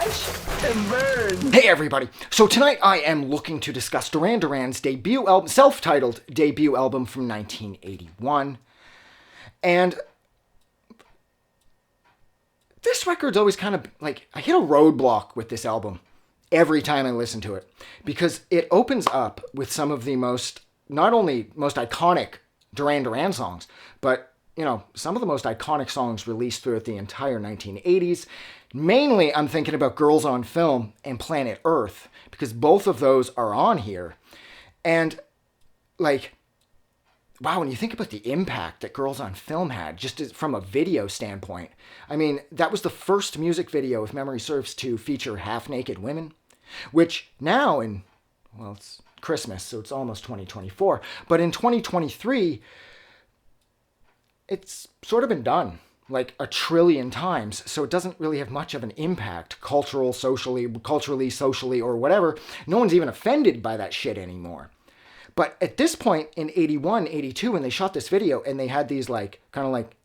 Watch and burn. Hey everybody! So tonight I am looking to discuss Duran Duran's debut album, self-titled debut album from 1981. And this record's always kind of like, I hit a roadblock with this album every time I listen to it. Because it opens up with some of the not only most iconic Duran Duran songs, but some of the most iconic songs released throughout the entire 1980s. Mainly, I'm thinking about Girls on Film and Planet Earth, because both of those are on here. And, wow, when you think about the impact that Girls on Film had, just from a video standpoint, I mean, that was the first music video, if memory serves, to feature half-naked women, which now it's Christmas, so it's almost 2024, but in 2023, it's sort of been done like a trillion times, so it doesn't really have much of an impact, culturally, socially, or whatever. No one's even offended by that shit anymore. But at this point in 81, 82, when they shot this video and they had these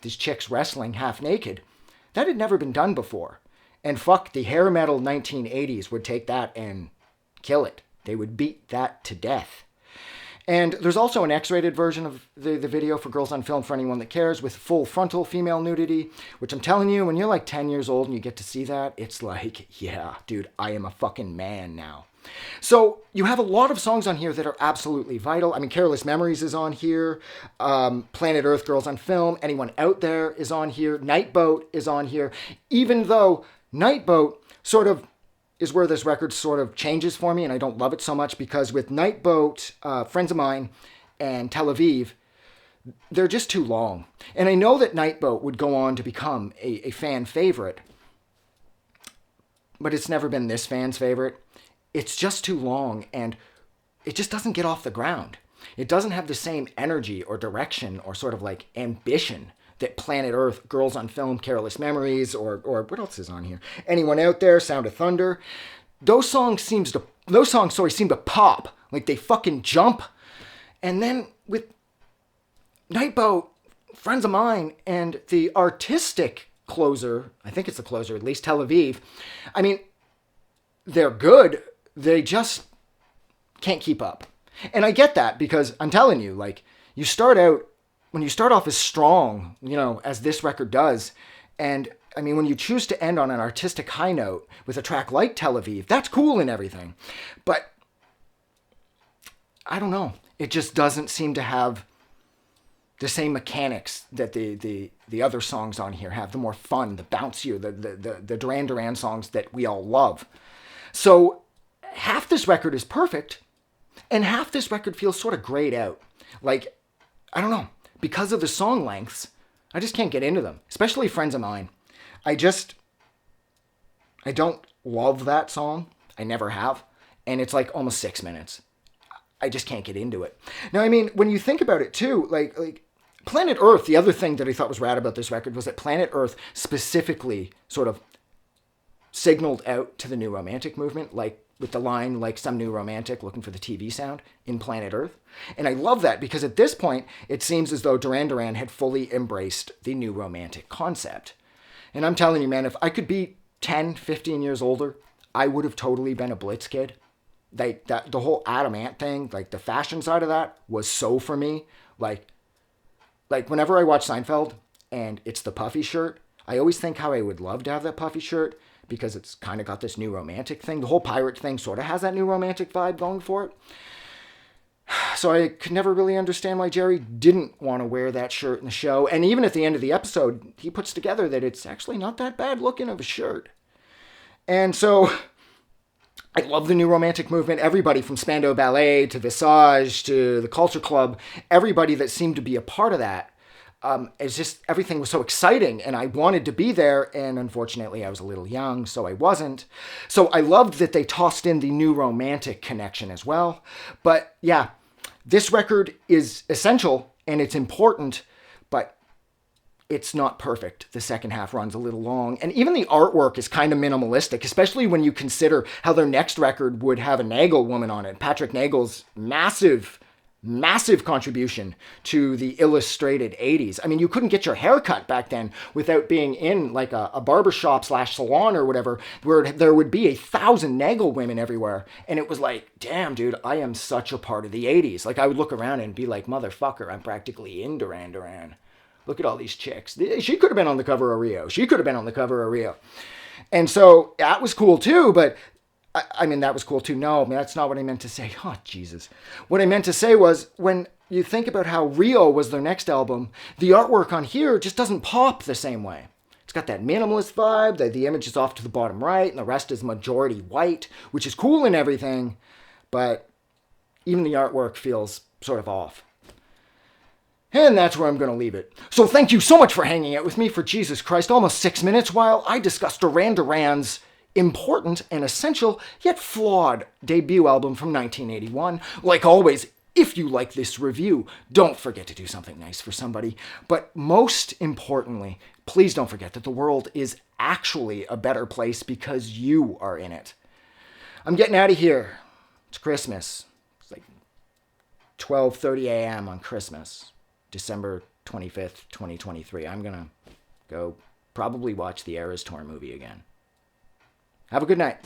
these chicks wrestling half naked, that had never been done before. And fuck, the hair metal 1980s would take that and kill it. They would beat that to death. And there's also an X-rated version of the video for Girls on Film for anyone that cares, with full frontal female nudity, which I'm telling you, when you're like 10 years old and you get to see that, it's like, yeah, dude, I am a fucking man now. So you have a lot of songs on here that are absolutely vital. I mean, Careless Memories is on here. Planet Earth, Girls on Film, Anyone Out There is on here. Night Boat is on here. Even though Night Boat sort of is where this record sort of changes for me, and I don't love it so much, because with Night Boat, Friends of Mine, and Tel Aviv, they're just too long. And I know that Night Boat would go on to become a fan favorite, but it's never been this fan's favorite. It's just too long, and it just doesn't get off the ground. It doesn't have the same energy or direction or sort of like ambition that Planet Earth, Girls on Film, Careless Memories, or what else is on here? Anyone Out There, Sound of Thunder. Those songs seem to pop. Like they fucking jump. And then with Night Boat, Friends of Mine, and the artistic closer, I think it's the closer, at least Tel Aviv, I mean, they're good. They just can't keep up. And I get that, because I'm telling you, like, when you start off as strong, as this record does, and I mean, when you choose to end on an artistic high note with a track like Tel Aviv, that's cool and everything. But I don't know. It just doesn't seem to have the same mechanics that the other songs on here have. The more fun, the bouncier, the Duran Duran songs that we all love. So half this record is perfect, and half this record feels sort of grayed out. Like, I don't know. Because of the song lengths, I just can't get into them, especially Friends of Mine. I don't love that song. I never have. And it's like almost 6 minutes. I just can't get into it. Now, I mean, when you think about it too, like Planet Earth, the other thing that I thought was rad about this record was that Planet Earth specifically sort of signaled out to the New Romantic movement, like with the line, like some new romantic looking for the TV sound in Planet Earth. And I love that, because at this point, it seems as though Duran Duran had fully embraced the new romantic concept. And I'm telling you, man, if I could be 10, 15 years older, I would have totally been a Blitz kid. The whole Adam Ant thing, like the fashion side of that was so for me. Like whenever I watch Seinfeld and it's the puffy shirt, I always think how I would love to have that puffy shirt, because it's kind of got this new romantic thing. The whole pirate thing sort of has that new romantic vibe going for it. So I could never really understand why Jerry didn't want to wear that shirt in the show. And even at the end of the episode, he puts together that it's actually not that bad looking of a shirt. And so I love the new romantic movement. Everybody from Spandau Ballet to Visage to the Culture Club, everybody that seemed to be a part of that, it's just, everything was so exciting, and I wanted to be there, and unfortunately I was a little young, so I wasn't. So I loved that they tossed in the new romantic connection as well. But yeah, this record is essential, and it's important, but it's not perfect. The second half runs a little long, and even the artwork is kind of minimalistic, especially when you consider how their next record would have a Nagel woman on it. Patrick Nagel's massive massive contribution to the illustrated 80s. I mean, you couldn't get your hair cut back then without being in like a barbershop / salon or whatever, where there would be 1,000 Nagel women everywhere. And it was like, damn, dude, I am such a part of the 80s. Like, I would look around and be like, motherfucker, I'm practically in Duran Duran. Look at all these chicks. She could have been on the cover of Rio. She could have been on the cover of Rio. And so that was cool too, but I mean, that was cool too. No, man, that's not what I meant to say. Oh, Jesus. What I meant to say was, when you think about how Rio was their next album, the artwork on here just doesn't pop the same way. It's got that minimalist vibe. The image is off to the bottom right, and the rest is majority white, which is cool and everything, but even the artwork feels sort of off. And that's where I'm going to leave it. So thank you so much for hanging out with me for, Jesus Christ, almost 6 minutes while I discussed Duran Duran's important and essential, yet flawed debut album from 1981. Like always, if you like this review, don't forget to do something nice for somebody. But most importantly, please don't forget that the world is actually a better place because you are in it. I'm getting out of here. It's Christmas. It's like 12:30 a.m. on Christmas, December 25th, 2023. I'm going to go probably watch the Eras Tour movie again. Have a good night.